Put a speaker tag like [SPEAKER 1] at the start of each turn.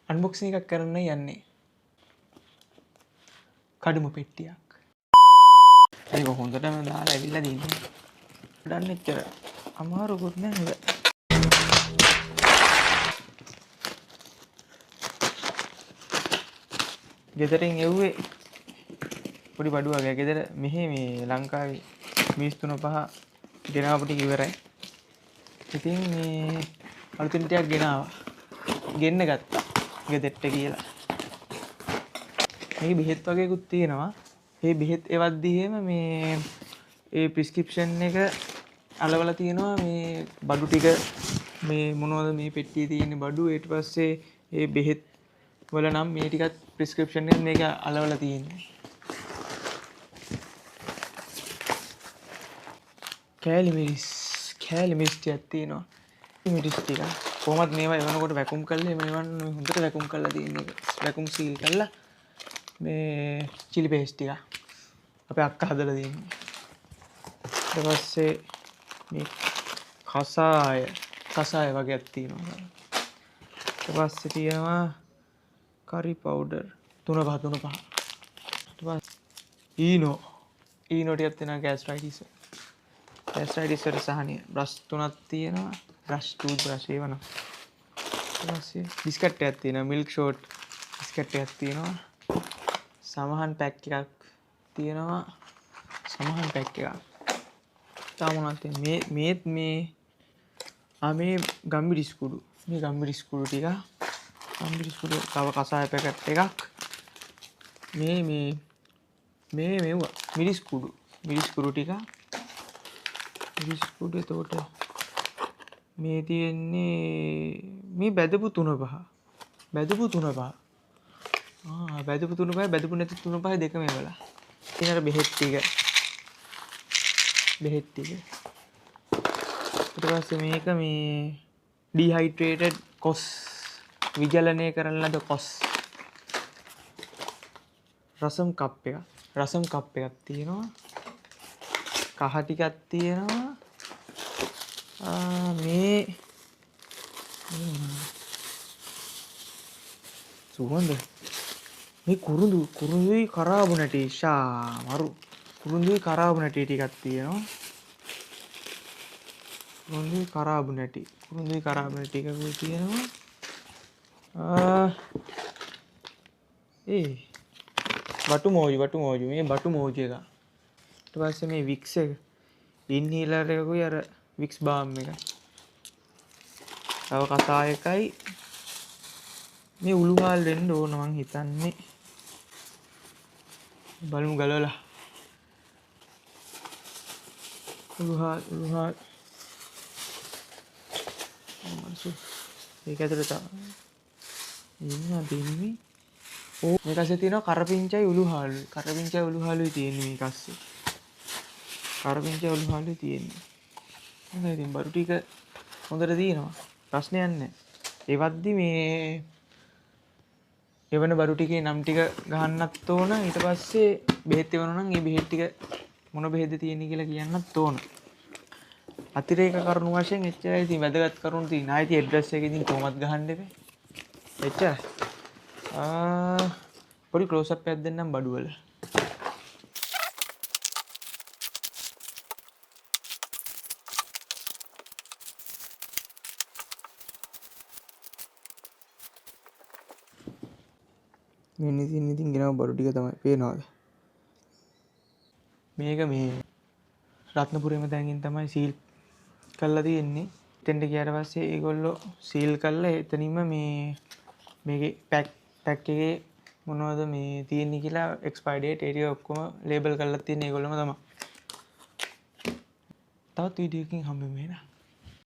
[SPEAKER 1] Unboxing එකක් කරන්න යන්නේ. කඩුම පෙට්ටියක්. ඒක හොඳටම දාලා ඇවිල්ලා දින්නේ. ගන්න එච්චර අමාරුකුත් නෑ නේද? ගෙදරින් එව්වේ පොඩි බඩුවක්. ගෙදර මෙහි මේ ලංකාවේ මිස් 3-5 ගෙනාවු ටික ඉවරයි. ඉතින් මේ අලුතින් ටිකක් ගෙනාවා. ගෙන්න ගත්තා ගෙදෙට්ට කියලා. මේක බෙහෙත් වගේකුත් තියෙනවා. මේ බෙහෙත් එවද්දි එහෙම මේ ඒ ප්‍රිස්ක්‍රිප්ෂන් එක අලවලා තියෙනවා මේ බඩු ටික මේ මොනවද මේ පෙට්ටියේ තියෙන බඩු ඊට පස්සේ ඒ බෙහෙත් වල නම් මේ ටිකත් ප්‍රිස්ක්‍රිප්ෂන් එකෙන් මේක අලවලා තියෙන්නේ. කෑලි මිරිස් ටිකක් තියෙනවා. මිරිස් ටික කොහොමද මේවා එවනකොට වැකුම් කරලා මේවන් හොඳට වැකුම් කරලා තියෙන එක. වැකුම් සීල් කරලා මේ චිලි පේස්ට් ටික අපේ අක්කා හදලා දෙන්නේ. ඊට පස්සේ මේ කසාය වගේක් තියෙනවා. ඊට පස්සේ තියෙනවා curry powder 3-5. ඊට පස්සේ ඊනෝ ටිකක් තියෙනවා gastritis වලට සහනය. බ්‍රෂ් 3ක් තියෙනවා. බ්‍රෂ් ටූත් බ්‍රෂ් ඒවන. ඊට පස්සේ බිස්කට් එකක් තියෙනවා. මිල්ක් ෂෝට් බිස්කට් එකක් තියෙනවා. සමහන් පැක් එකක් තියෙනවා. සමහන් පැක් එකක්. තාම මොනවද තියෙන්නේ? මේ ගම්බිරිස් කුඩු. මේ ගම්බිරිස් කුඩු ටික. ගම්බිරිස් කුඩු තව කසාය පැකට් එකක්. මේ මෙව්වා මිරිස් කුඩු ටික. මිරිස් කුඩු එතකොට මේ තියෙන්නේ මේ බැදපු 3-5. බැදපු 3-5 බැදපු නැති 3-5 දෙකම එවලා. ඉතින් අර බෙහෙත් ටික. ඊට පස්සේ මේක මේ ඩිහයිඩ්‍රේටඩ් කොස් විජලනය කරන ලද කොස්. රසම් කප් එකක් තියෙනවා. කහ ටිකක් තියෙනවා. මේ සුවඳ මේ කුරුඳුයි කරාබු නැටි මරු කුරුඳුයි කරාබු නැටි ටිකක් තියෙනවා. කුරුඳුයි කරාබු නැටි ටිකකුයි තියෙනවා. බටු මෝජු මේ බටු මෝජු එක. ඊට පස්සේ මේ වික්ස් එක ඉන්හේලර් එකකුයි අර වික්ස් බාම් එක. තව කසායකයි මේ උළුහාල් වෙන්න ඕන මං හිතන්නේ. බලමු ගලවලා. උළුහාල් ඒක ඇතුලේ තමයි ඉන්නේ. මේක ඇස්සේ තියෙනවා කරපිංචයි උළුහාලුයි තියෙන්නේ මේක ඇස්සේ. කරපිංචයි උළුහාලුයි තියෙන්නේ. හොඳයි ඉතින් බඩු ටික හොඳට තියෙනවා. ප්‍රශ්නයක් නැහැ. ඒවද්දි මේ එවන බඩු ටිකේ නම් ටික ගහන්නත් ඕන. ඊට පස්සේ බෙහෙත් එවනවා නම් ඒ බෙහෙත් ටික මොන බෙහෙත්ද තියෙන්නේ කියලා කියන්නත් ඕන. අතිරේක කරුණු වශයෙන් එච්චරයි. ඉතින් වැදගත් කරුණු තියෙන. ආයෙත් ඇඩ්‍රස් එක ඉතින් කොහොමත් ගහන්න එපේ. එච්චරයි. පොඩි ක්ලෝස් අප් එකක් දෙන්නම් බඩු වල. මෙන්න ඉතින් ගෙනාව බඩු ටික තමයි. පේනවද? මේක මේ රත්නපුරේම තැනකින් තමයි සීල් කරලා තියෙන්නේ. එතෙන්ට ගියාට පස්සේ ඒගොල්ලෝ සීල් කරලා එතනින්ම මේකේ පැක් එකේ මොනවද මේ තියෙන්නේ කියලා එක්ස්පයර් ඩේට් ඒ ටික ඔක්කොම ලේබල් කරලා තියෙන ඒගොල්ලෝම තමයි. තවත් වීඩියෝ එකකින් හම්බෙමු එහෙනම්.